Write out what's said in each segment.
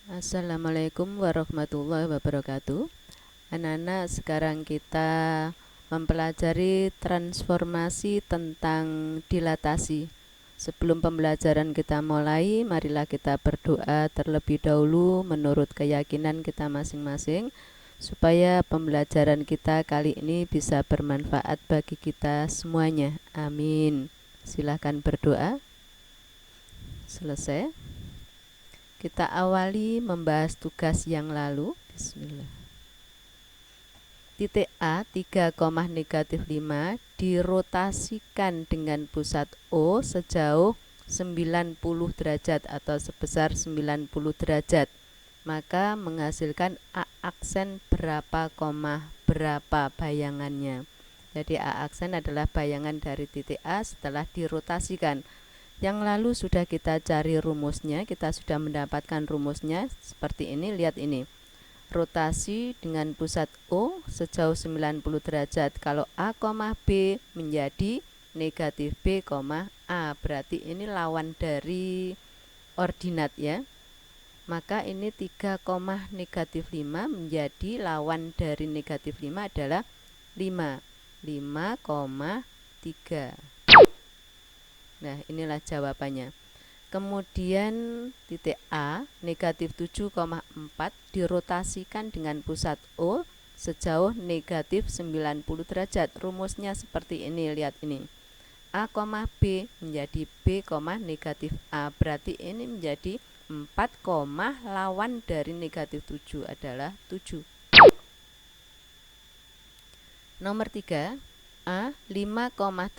Assalamualaikum warahmatullahi wabarakatuh. Anak-anak, sekarang kita mempelajari transformasi tentang dilatasi. Sebelum pembelajaran kita mulai, marilah kita berdoa terlebih dahulu menurut keyakinan kita masing-masing, supaya pembelajaran kita kali ini bisa bermanfaat bagi kita semuanya. Amin. Silahkan berdoa. Selesai. Kita awali membahas tugas yang lalu. Bismillah. Titik A 3,-5 dirotasikan dengan pusat O sejauh 90 derajat atau sebesar 90 derajat. Maka menghasilkan A aksen berapa, berapa bayangannya. Jadi A aksen adalah bayangan dari titik A setelah dirotasikan. Yang lalu sudah kita cari rumusnya, kita sudah mendapatkan rumusnya seperti ini. Lihat ini, rotasi dengan pusat O sejauh 90 derajat. Kalau A, B menjadi negatif B, A, berarti ini lawan dari ordinat ya. Maka ini 3,-5 menjadi lawan dari negatif 5 adalah 5, 5,3. Nah, inilah jawabannya. Kemudian titik A negatif 7,4 dirotasikan dengan pusat O sejauh negatif 90 derajat. Rumusnya seperti ini, lihat ini. A, B menjadi B, negatif A. Berarti ini menjadi 4, lawan dari negatif 7 adalah 7. Nomor 3, A 5,8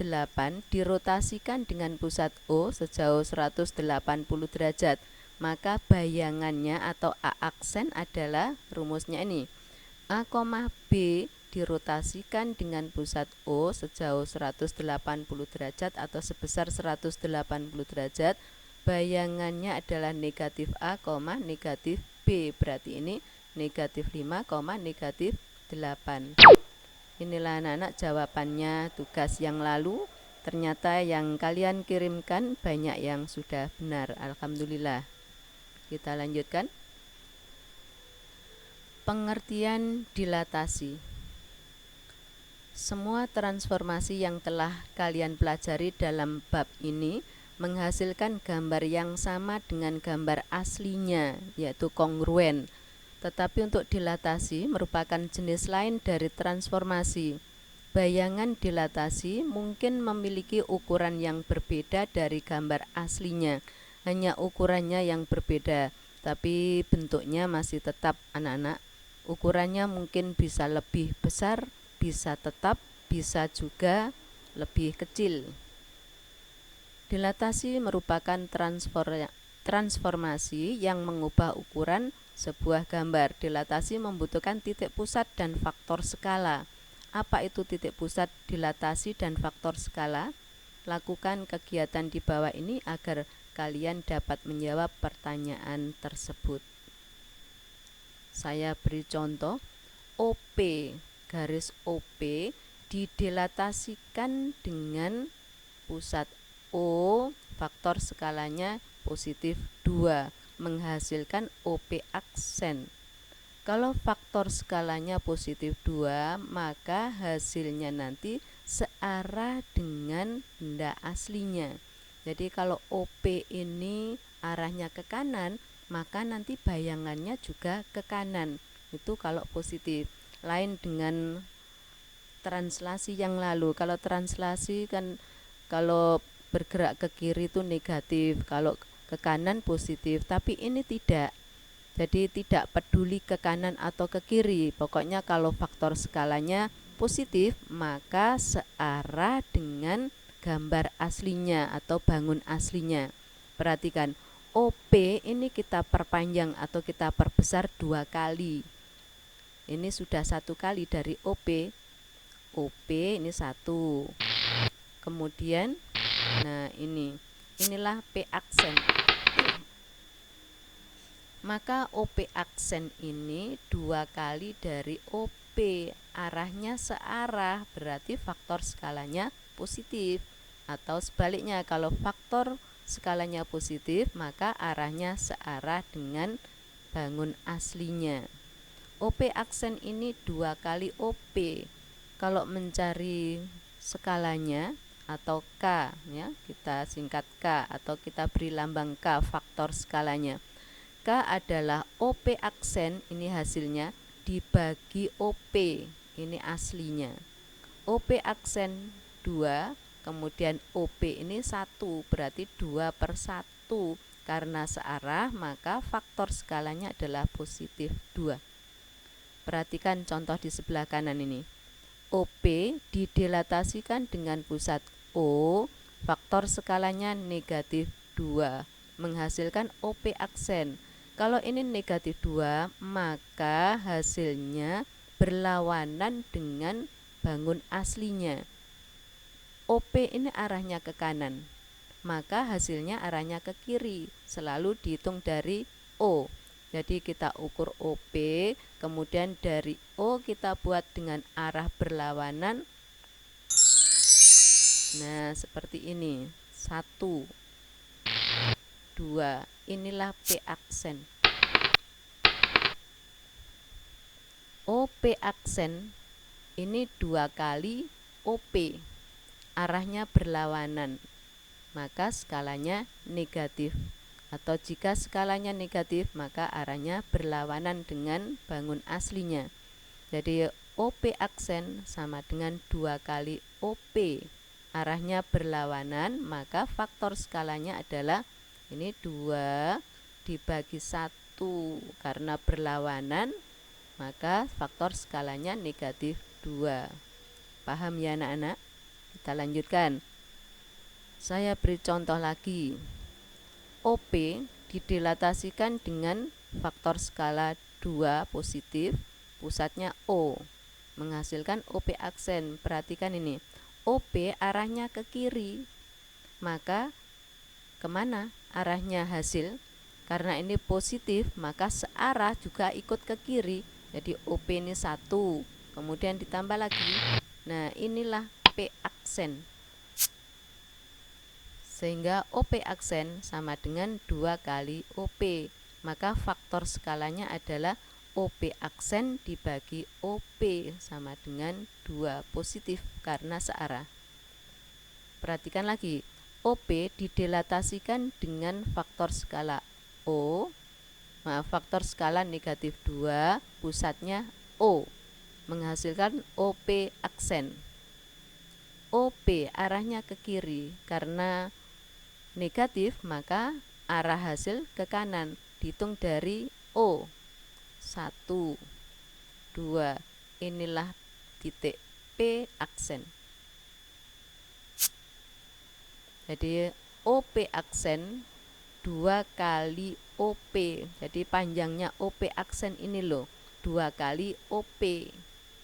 dirotasikan dengan pusat O sejauh 180 derajat. Maka bayangannya atau A aksen adalah rumusnya ini. A, B dirotasikan dengan pusat O sejauh 180 derajat atau sebesar 180 derajat. Bayangannya adalah negatif A, negatif B. Berarti ini negatif 5, negatif 8. Inilah anak-anak jawabannya tugas yang lalu. Ternyata yang kalian kirimkan banyak yang sudah benar. Alhamdulillah. Kita lanjutkan. Pengertian dilatasi. Semua transformasi yang telah kalian pelajari dalam bab ini menghasilkan gambar yang sama dengan gambar aslinya, yaitu kongruen. Tetapi untuk dilatasi merupakan jenis lain dari transformasi. Bayangan dilatasi mungkin memiliki ukuran yang berbeda dari gambar aslinya. Hanya ukurannya yang berbeda, tapi bentuknya masih tetap anak-anak. Ukurannya mungkin bisa lebih besar, bisa tetap, bisa juga lebih kecil. Dilatasi merupakan transformasi yang mengubah ukuran sebuah gambar. Dilatasi membutuhkan titik pusat dan faktor skala. Apa itu titik pusat, dilatasi, dan faktor skala? Lakukan kegiatan di bawah ini agar kalian dapat menjawab pertanyaan tersebut. Saya beri contoh. OP, garis OP didilatasikan dengan pusat O, faktor skalanya positif 2, menghasilkan OP aksen. Kalau faktor skalanya positif 2, maka hasilnya nanti searah dengan benda aslinya. Jadi kalau OP ini arahnya ke kanan, maka nanti bayangannya juga ke kanan. Itu kalau positif. Lain dengan translasi yang lalu. Kalau translasi kan kalau bergerak ke kiri itu negatif, kalau ke kanan positif, tapi ini tidak. Jadi tidak peduli ke kanan atau ke kiri, pokoknya kalau faktor skalanya positif maka searah dengan gambar aslinya atau bangun aslinya. Perhatikan, OP ini kita perpanjang atau kita perbesar 2 kali. Ini sudah 1 kali dari OP. OP ini 1. Kemudian nah inilah P aksen. Maka OP aksen ini 2 kali dari OP, arahnya searah, berarti faktor skalanya positif. Atau sebaliknya, kalau faktor skalanya positif maka arahnya searah dengan bangun aslinya. OP aksen ini 2 kali OP. Kalau mencari skalanya atau K, ya, kita singkat K atau kita beri lambang K, faktor skalanya. K adalah OP aksen, ini hasilnya, dibagi OP, ini aslinya. OP aksen 2, kemudian OP ini 1, berarti 2/1. Karena searah, maka faktor skalanya adalah positif 2. Perhatikan contoh di sebelah kanan ini. OP didilatasikan dengan pusat O, faktor skalanya negatif 2, menghasilkan OP aksen. Kalau ini negatif 2, maka hasilnya berlawanan dengan bangun aslinya. OP ini arahnya ke kanan, maka hasilnya arahnya ke kiri, selalu dihitung dari O. Jadi kita ukur OP, kemudian dari O kita buat dengan arah berlawanan. Nah, seperti ini. 1, 2, inilah P aksen. OP aksen ini 2 kali OP, arahnya berlawanan, maka skalanya negatif. Atau jika skalanya negatif, maka arahnya berlawanan dengan bangun aslinya. Jadi OP aksen sama dengan 2 kali OP, arahnya berlawanan, maka faktor skalanya adalah ini 2 dibagi 1, karena berlawanan maka faktor skalanya negatif 2. Paham ya anak-anak? Kita lanjutkan. Saya beri contoh lagi. OP didilatasikan dengan faktor skala 2 positif, pusatnya O, menghasilkan OP aksen. Perhatikan ini, OP arahnya ke kiri, maka kemana arahnya hasil? Karena ini positif, maka searah juga ikut ke kiri. Jadi OP ini 1, kemudian ditambah lagi. Nah, inilah P aksen. Sehingga OP aksen sama dengan 2 kali OP. Maka faktor skalanya adalah OP aksen dibagi OP sama dengan 2 positif karena searah. Perhatikan lagi, OP didilatasikan dengan faktor skala O, faktor skala negatif 2, pusatnya O, menghasilkan OP aksen. OP arahnya ke kiri, karena negatif maka arah hasil ke kanan, dihitung dari O. 1, 2, inilah titik P aksen. Jadi OP aksen 2 kali OP. Jadi panjangnya OP aksen ini loh, 2 kali OP.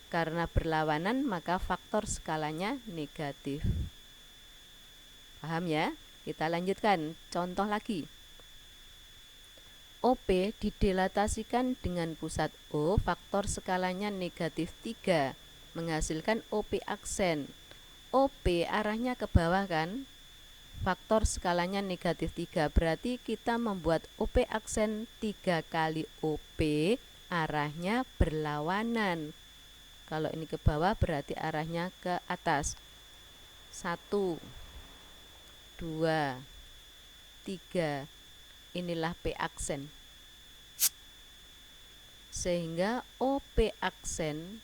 Karena berlawanan maka faktor skalanya negatif. Paham ya? Kita lanjutkan contoh lagi. OP didilatasikan dengan pusat O, faktor skalanya negatif 3, menghasilkan OP aksen. OP arahnya ke bawah kan? Faktor skalanya negatif 3, berarti kita membuat OP aksen 3 kali OP, arahnya berlawanan. Kalau ini ke bawah berarti arahnya ke atas. 1, 2, 3, inilah P aksen. Sehingga OP aksen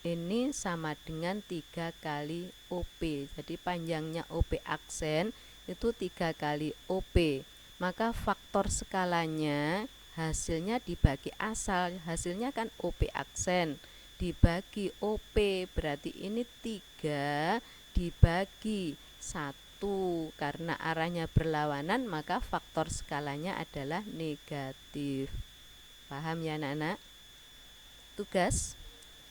ini sama dengan 3 kali OP. Jadi panjangnya OP aksen itu 3 kali OP. Maka faktor skalanya hasilnya dibagi asal. Hasilnya kan OP aksen dibagi OP, berarti ini 3 dibagi 1. Karena arahnya berlawanan maka faktor skalanya adalah negatif. Paham ya anak-anak? Tugas: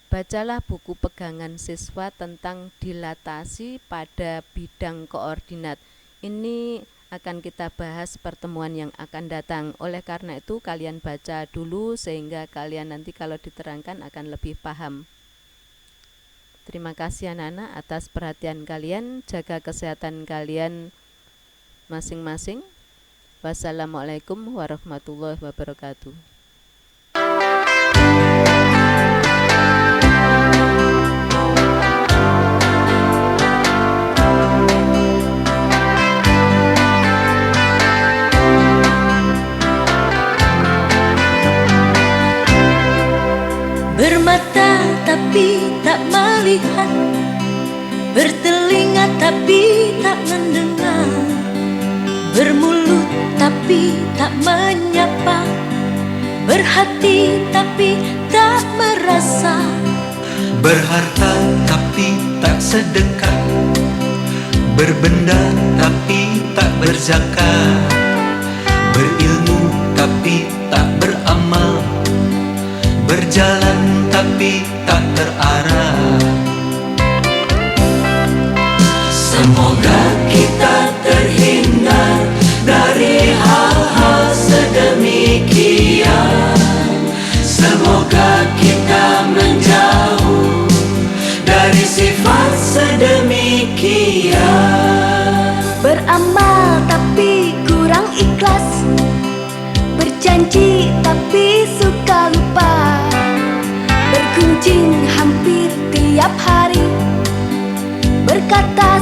bacalah buku pegangan siswa tentang dilatasi pada bidang koordinat. Ini akan kita bahas pertemuan yang akan datang. Oleh karena itu kalian baca dulu sehingga kalian nanti kalau diterangkan akan lebih paham. Terima kasih anak-anak atas perhatian kalian. Jaga kesehatan kalian masing-masing. Wassalamualaikum warahmatullahi wabarakatuh. Bermata tapi tak melihat, bertelinga tapi tak mendengar, bermulut tapi tak menyapa, berhati tapi tak merasa, berharta tapi tak sedekah, berbenda tapi tak berzakat, berilmu tapi tak beramal, berjalan tapi tak terarah. Semoga kita terhindar dari hal-hal sedemikian. Semoga kita menjauh dari sifat sedemikian. beramal tapi kurang ikhlas, berjanji tapi suka lupa, bergunjing hampir tiap hari, berkata